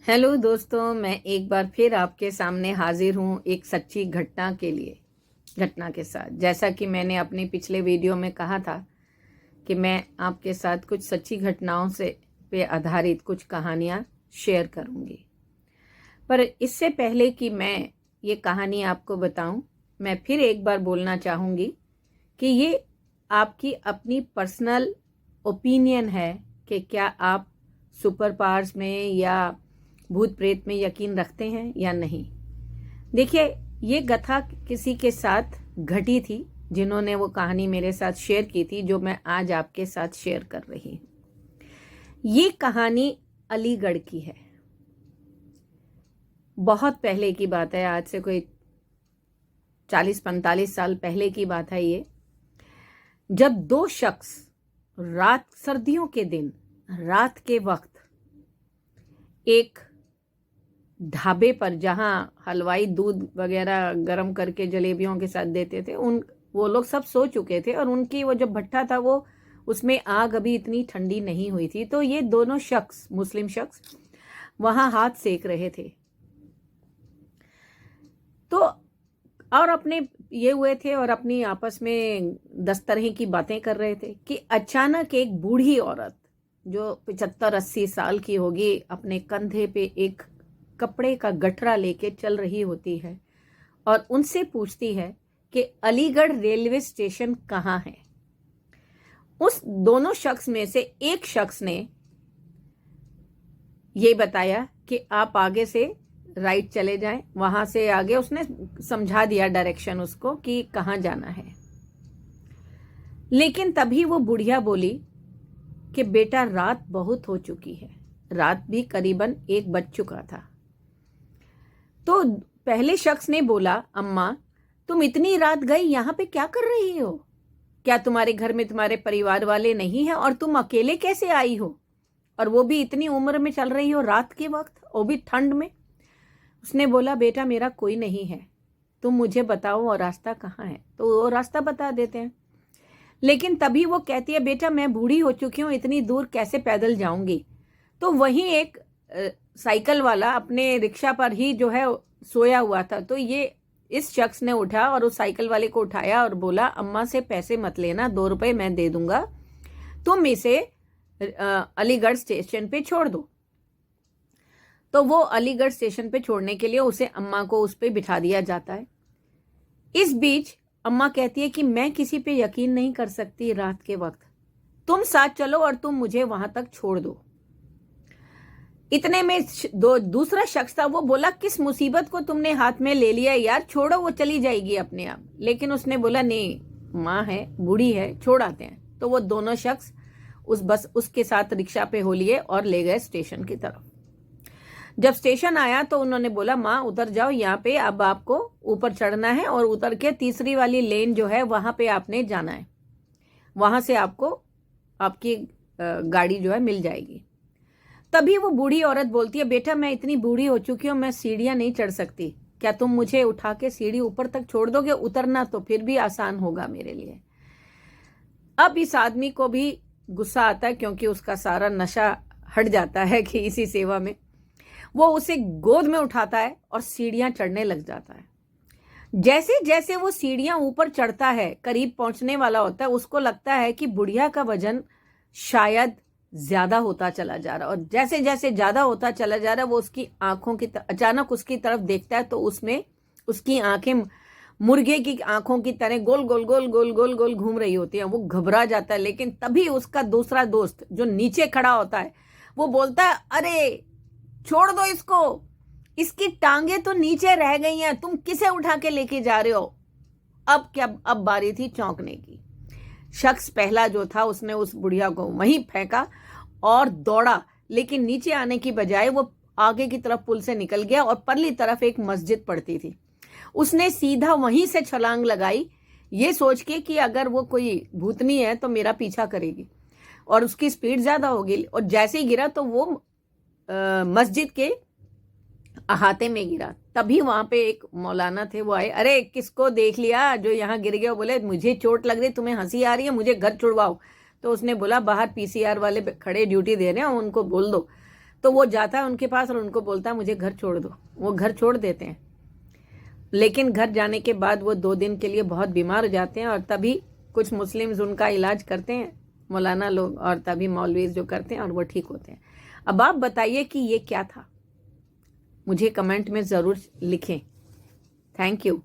Hello दोस्तों, मैं एक बार फिर आपके सामने हाजिर हूँ एक सच्ची घटना के साथ। जैसा कि मैंने अपने पिछले वीडियो में कहा था कि मैं आपके साथ कुछ सच्ची घटनाओं से पे आधारित कुछ कहानियाँ शेयर करूँगी। पर इससे पहले कि मैं ये कहानी आपको बताऊँ, मैं फिर एक बार बोलना चाहूँगी कि ये आपकी अपनी पर्सनल ओपिनियन है कि क्या आप सुपर पावर्स में या भूत प्रेत में यकीन रखते हैं या नहीं। देखिए, ये कथा किसी के साथ घटी थी जिन्होंने वो कहानी मेरे साथ शेयर की थी, जो मैं आज आपके साथ शेयर कर रही हूँ। ये कहानी अलीगढ़ की है। बहुत पहले की बात है, आज से कोई 40-45 साल पहले की बात है ये, जब दो शख्स सर्दियों के दिन रात के वक्त एक ढाबे पर, जहां हलवाई दूध वगैरह गर्म करके जलेबियों के साथ देते थे, वो लोग सब सो चुके थे और उनकी वो जो भट्ठा था वो उसमें आग अभी इतनी ठंडी नहीं हुई थी। तो ये दोनों शख्स, मुस्लिम शख्स, वहां हाथ सेक रहे थे। तो और अपने ये हुए थे और अपनी आपस में 10 तरह की बातें कर रहे थे कि अचानक एक बूढ़ी औरत जो 75-80 साल की होगी, अपने कंधे पे एक कपड़े का गठरा लेके चल रही होती है और उनसे पूछती है कि अलीगढ़ रेलवे स्टेशन कहाँ है। उस दोनों शख्स में से एक शख्स ने ये बताया कि आप आगे से राइट चले जाएं, वहां से आगे उसने समझा दिया डायरेक्शन उसको कि कहाँ जाना है। लेकिन तभी वो बुढ़िया बोली कि बेटा, रात बहुत हो चुकी है। रात भी करीबन 1 बज चुका था। तो पहले शख्स ने बोला, अम्मा, तुम इतनी रात गई, यहां पे क्या कर रही हो? क्या तुम्हारे घर में तुम्हारे परिवार वाले नहीं हैं और तुम अकेले कैसे आई हो, और वो भी इतनी उम्र में चल रही हो रात के वक्त, वो भी ठंड में? उसने बोला, बेटा, मेरा कोई नहीं है, तुम मुझे बताओ और रास्ता कहाँ है। तो वो रास्ता बता देते हैं। लेकिन तभी वो कहती है, बेटा, मैं बूढ़ी हो चुकी हूँ, इतनी दूर कैसे पैदल जाऊंगी। तो वहीं एक साइकिल वाला अपने रिक्शा पर ही जो है सोया हुआ था। तो ये इस शख्स ने उठा और उस साइकिल वाले को उठाया और बोला, अम्मा से पैसे मत लेना, 2 रुपए मैं दे दूंगा, तुम इसे अलीगढ़ स्टेशन पे छोड़ दो। तो वो अलीगढ़ स्टेशन पे छोड़ने के लिए उसे अम्मा को उस पे बिठा दिया जाता है। इस बीच अम्मा कहती है कि मैं किसी पे यकीन नहीं कर सकती रात के वक्त, तुम साथ चलो और तुम मुझे वहां तक छोड़ दो। इतने में दूसरा शख्स था, वो बोला, किस मुसीबत को तुमने हाथ में ले लिया यार, छोड़ो, वो चली जाएगी अपने आप। लेकिन उसने बोला, नहीं, माँ है, बूढ़ी है, छोड़ आते हैं। तो वो दोनों शख्स उसके साथ रिक्शा पे हो लिए और ले गए स्टेशन की तरफ। जब स्टेशन आया तो उन्होंने बोला, माँ उतर जाओ, यहाँ पे अब आपको ऊपर चढ़ना है और उतर के तीसरी वाली लेन जो है वहां पे आपने जाना है, वहां से आपको आपकी गाड़ी जो है मिल जाएगी। तभी वो बूढ़ी औरत बोलती है, बेटा, मैं इतनी बूढ़ी हो चुकी हूँ, मैं सीढ़ियां नहीं चढ़ सकती, क्या तुम मुझे उठा के सीढ़ी ऊपर तक छोड़ दोगे? उतरना तो फिर भी आसान होगा मेरे लिए। अब इस आदमी को भी गुस्सा आता है, क्योंकि उसका सारा नशा हट जाता है कि इसी सेवा में। वो उसे गोद में उठाता है और सीढ़ियां चढ़ने लग जाता है। जैसे जैसे वो सीढ़ियां ऊपर चढ़ता है, करीब पहुंचने वाला होता है, उसको लगता है कि बुढ़िया का वजन शायद ज्यादा होता चला जा रहा है। और जैसे जैसे ज्यादा होता चला जा रहा है, वो उसकी आंखों की अचानक उसकी तरफ देखता है तो उसमें उसकी आंखें मुर्गे की आंखों की तरह गोल गोल गोल गोल गोल गोल घूम रही होती हैं। वो घबरा जाता है। लेकिन तभी उसका दूसरा दोस्त जो नीचे खड़ा होता है, वो बोलता है, अरे छोड़ दो इसको, इसकी टांगे तो नीचे रह गई हैं, तुम किसे उठा के लेके जा रहे हो? अब क्या, अब बारी थी चौंकने की। शख्स पहला जो था, उसने उस बुढ़िया को वहीं फेंका और दौड़ा, लेकिन नीचे आने की बजाय वो आगे की तरफ पुल से निकल गया और परली तरफ एक मस्जिद पड़ती थी, उसने सीधा वहीं से छलांग लगाई, ये सोच के कि अगर वो कोई भूतनी है तो मेरा पीछा करेगी और उसकी स्पीड ज्यादा होगी। और जैसे ही गिरा तो वो मस्जिद के अहाते में गिरा। तभी वहां पे एक मौलाना थे, वो आए, अरे किसको देख लिया जो यहाँ गिर गया? बोले, मुझे चोट लग रही, तुम्हें हंसी आ रही है, मुझे घर छुड़वाओ। तो उसने बोला, बाहर पीसीआर वाले खड़े ड्यूटी दे रहे हैं, उनको बोल दो। तो वो जाता है उनके पास और उनको बोलता है मुझे घर छोड़ दो। वो घर छोड़ देते हैं, लेकिन घर जाने के बाद वो 2 दिन के लिए बहुत बीमार हो जाते हैं और तभी कुछ मुस्लिम्स उनका इलाज करते हैं, मौलाना लोग, और तभी मौलवीज जो करते हैं और वो ठीक होते हैं। अब आप बताइए कि ये क्या था, मुझे कमेंट में ज़रूर लिखें। Thank you.